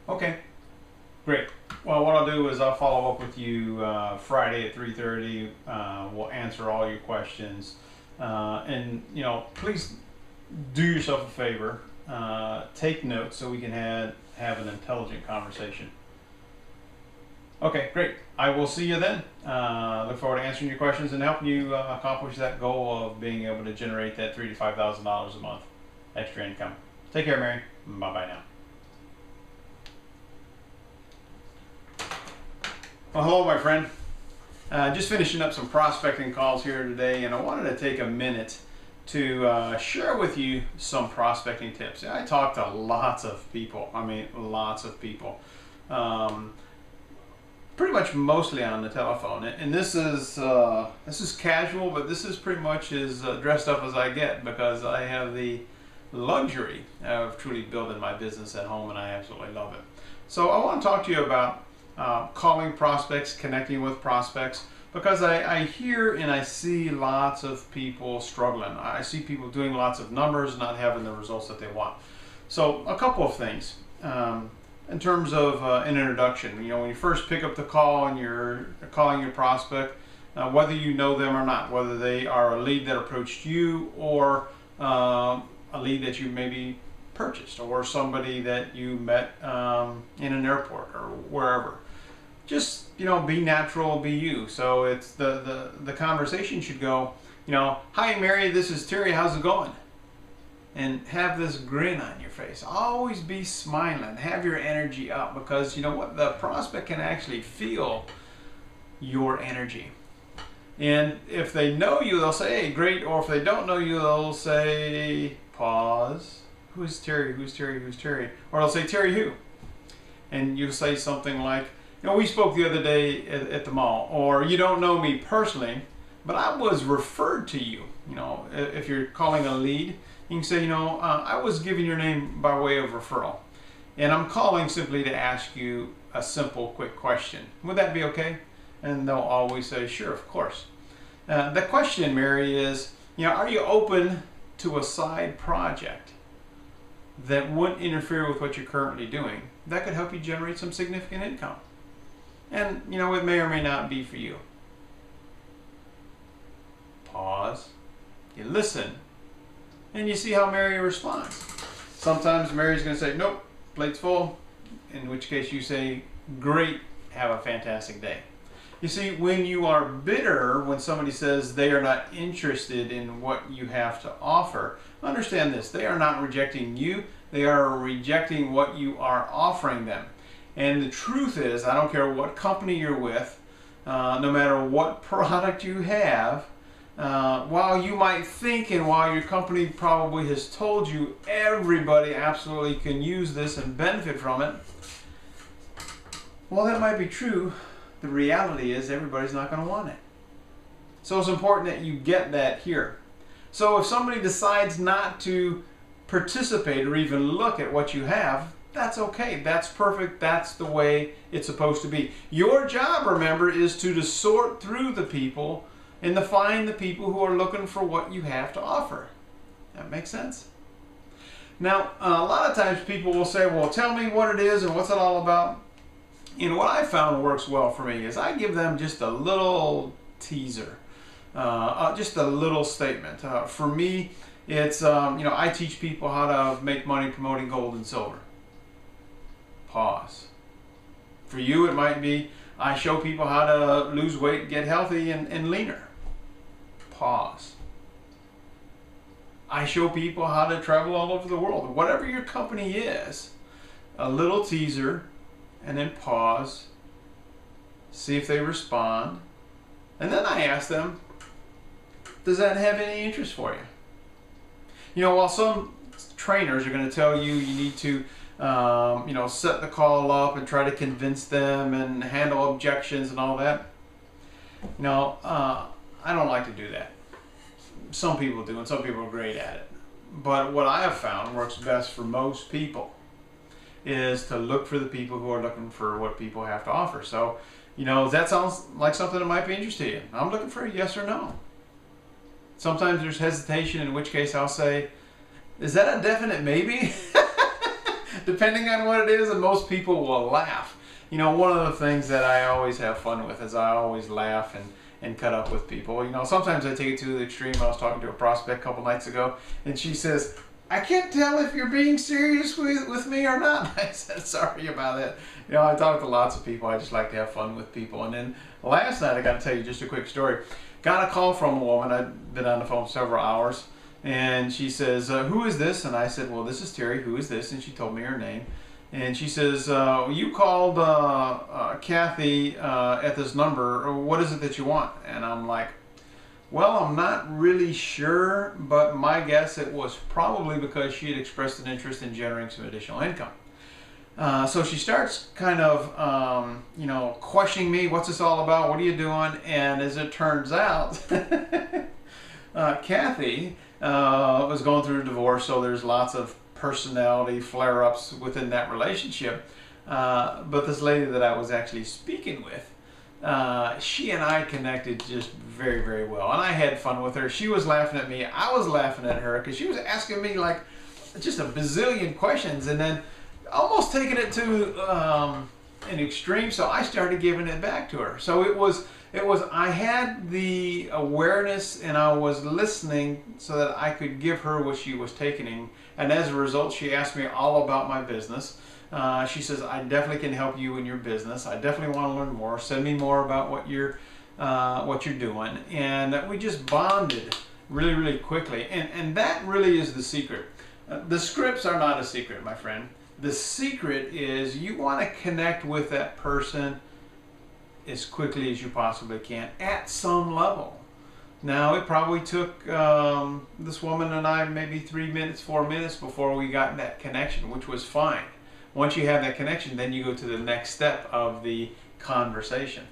Okay, great. Well, what I'll do is I'll follow up with you Friday at 3:30. We'll answer all your questions. And, please do yourself a favor. Take notes so we can have an intelligent conversation. Okay, great. I will see you then. Look forward to answering your questions and helping you accomplish that goal of being able to generate that $3,000 to $5,000 a month extra income. Take care, Mary. Bye bye now. Well, hello, my friend. Just finishing up some prospecting calls here today, and I wanted to take a minute to share with you some prospecting tips. I talk to lots of people. I mean, lots of people. Pretty much mostly on the telephone, and this is casual, but this is pretty much as dressed up as I get because I have the luxury of truly building my business at home, and I absolutely love it. So I want to talk to you about calling prospects, connecting with prospects, because I hear and I see lots of people struggling. I see people doing lots of numbers, not having the results that they want. So a couple of things. In terms of an introduction, when you first pick up the call and you're calling your prospect, whether you know them or not, whether they are a lead that approached you or a lead that you maybe purchased or somebody that you met in an airport or wherever, just be natural, be you. So it's the conversation should go, hi Mary, this is Terry, how's it going? And have this grin on your face. Always be smiling. Have your energy up, because you know what? The prospect can actually feel your energy. And if they know you, they'll say, hey, great. Or if they don't know you, they'll say, pause. Who's Terry? Who's Terry? Who's Terry? Or they'll say, Terry who? And you say something like, we spoke the other day at the mall. Or you don't know me personally, but I was referred to you. If you're calling a lead, you can say, I was given your name by way of referral, and I'm calling simply to ask you a simple, quick question. Would that be okay? And they'll always say, sure, of course. The question, Mary, is, are you open to a side project that wouldn't interfere with what you're currently doing that could help you generate some significant income? And, it may or may not be for you. Pause. You listen. And you see how Mary responds. Sometimes Mary's going to say, nope, plate's full. In which case you say, great, have a fantastic day. You see, when you are bitter, when somebody says they are not interested in what you have to offer, understand this, they are not rejecting you, they are rejecting what you are offering them. And the truth is, I don't care what company you're with, no matter what product you have, while you might think and while your company probably has told you everybody absolutely can use this and benefit from it, well, that might be true. The reality is everybody's not going to want it. So it's important that you get that here. So if somebody decides not to participate or even look at what you have, that's okay. That's perfect. That's the way it's supposed to be. Your job, remember, is to sort through the people and to find the people who are looking for what you have to offer. That makes sense? Now, a lot of times people will say, well, tell me what it is and what's it all about. What I found works well for me is I give them just a little teaser, just a little statement. For me, it's, I teach people how to make money promoting gold and silver. Pause. For you, it might be, I show people how to lose weight, get healthy, and leaner. Pause. I show people how to travel all over the world. Whatever your company is, a little teaser, and then pause, see if they respond, and then I ask them, does that have any interest for you? While some trainers are going to tell you you need to set the call up and try to convince them and handle objections and all that, I don't like to do that. Some people do, and some people are great at it. But what I have found works best for most people is to look for the people who are looking for what people have to offer. So, that sounds like something that might be interesting to you. I'm looking for a yes or no. Sometimes there's hesitation, in which case I'll say, is that a definite maybe? depending on what it is, and most people will laugh. You know, one of the things that I always have fun with is I always laugh and cut up with people. You know, sometimes I take it to the extreme. I was talking to a prospect a couple nights ago, and she says, I can't tell if you're being serious with me or not. I said, sorry about that. You know, I talk to lots of people. I just like to have fun with people. And then last night, I got to tell you just a quick story. Got a call from a woman. I'd been on the phone several hours. And she says, who is this? And I said, well, this is Terry. Who is this? And she told me her name. And she says, you called Kathy at this number. What is it that you want? And I'm like, well, I'm not really sure, but my guess it was probably because she had expressed an interest in generating some additional income. So she starts kind of, you know, questioning me. What's this all about? What are you doing? And as it turns out, Kathy was going through a divorce, so there's lots of personality flare-ups within that relationship. But this lady that I was actually speaking with, she and I connected just very, very well. And I had fun with her. She was laughing at me. I was laughing at her because she was asking me like just a bazillion questions and then almost taking it to an extreme. So I started giving it back to her. So it was I had the awareness and I was listening so that I could give her what she was taking. And as a result, she asked me all about my business. She says, I definitely can help you in your business. I definitely want to learn more. Send me more about what you're doing. And we just bonded really, really quickly. And that really is the secret. The scripts are not a secret, my friend. The secret is you want to connect with that person as quickly as you possibly can at some level. Now, it probably took this woman and I maybe 3 minutes, 4 minutes before we got that connection, which was fine. Once you have that connection, then you go to the next step of the conversation.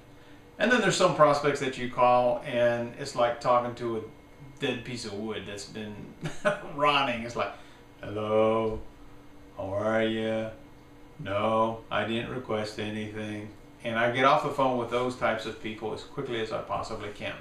And then there's some prospects that you call and it's like talking to a dead piece of wood that's been rotting. It's like, hello, how are you? No, I didn't request anything. And I get off the phone with those types of people as quickly as I possibly can.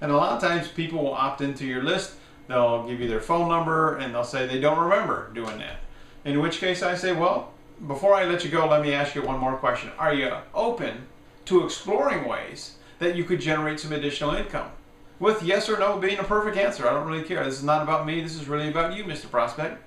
And a lot of times people will opt into your list. They'll give you their phone number and they'll say they don't remember doing that. In which case I say, well, before I let you go, let me ask you one more question. Are you open to exploring ways that you could generate some additional income? With yes or no being a perfect answer. I don't really care. This is not about me. This is really about you, Mr. Prospect.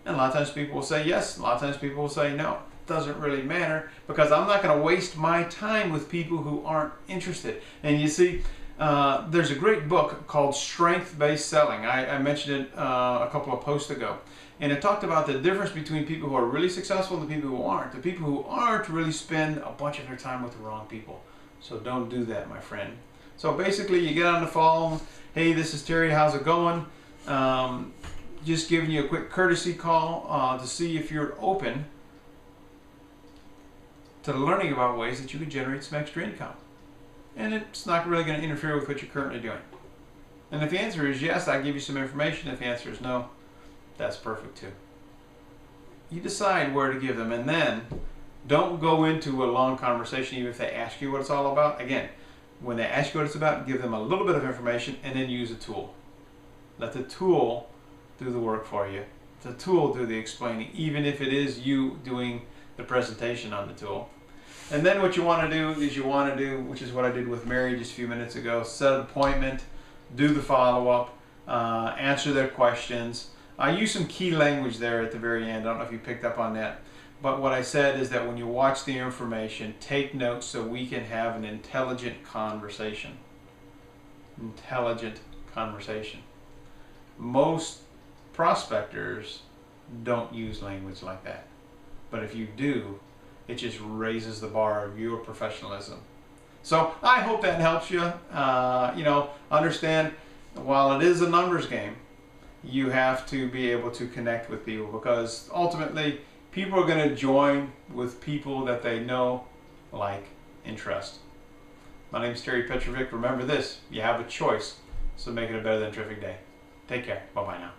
And a lot of times people will say yes. A lot of times people will say no. It doesn't really matter because I'm not going to waste my time with people who aren't interested. And you see, there's a great book called Strength-Based Selling. I mentioned it a couple of posts ago. And it talked about the difference between people who are really successful and the people who aren't. The people who aren't really spend a bunch of their time with the wrong people. So don't do that, my friend. So basically, you get on the phone. Hey, this is Terry. How's it going? Just giving you a quick courtesy call to see if you're open to learning about ways that you could generate some extra income. And it's not really going to interfere with what you're currently doing. And if the answer is yes, I'll give you some information. If the answer is no, that's perfect too. You decide where to give them, and then don't go into a long conversation even if they ask you what it's all about. Again, when they ask you what it's about, give them a little bit of information and then use a tool. Let the tool do the work for you. The tool do the explaining, even if it is you doing the presentation on the tool. And then what you want to do is which is what I did with Mary just a few minutes ago, set an appointment, do the follow-up, answer their questions. I use some key language there at the very end. I don't know if you picked up on that. But what I said is that when you watch the information, take notes so we can have an intelligent conversation. Intelligent conversation. Most prospectors don't use language like that. But if you do, it just raises the bar of your professionalism. So I hope that helps you. Understand, while it is a numbers game, you have to be able to connect with people because ultimately people are going to join with people that they know, like, and trust. My name is Terry Petrovick. Remember this, you have a choice, so make it a better than terrific day. Take care. Bye-bye now.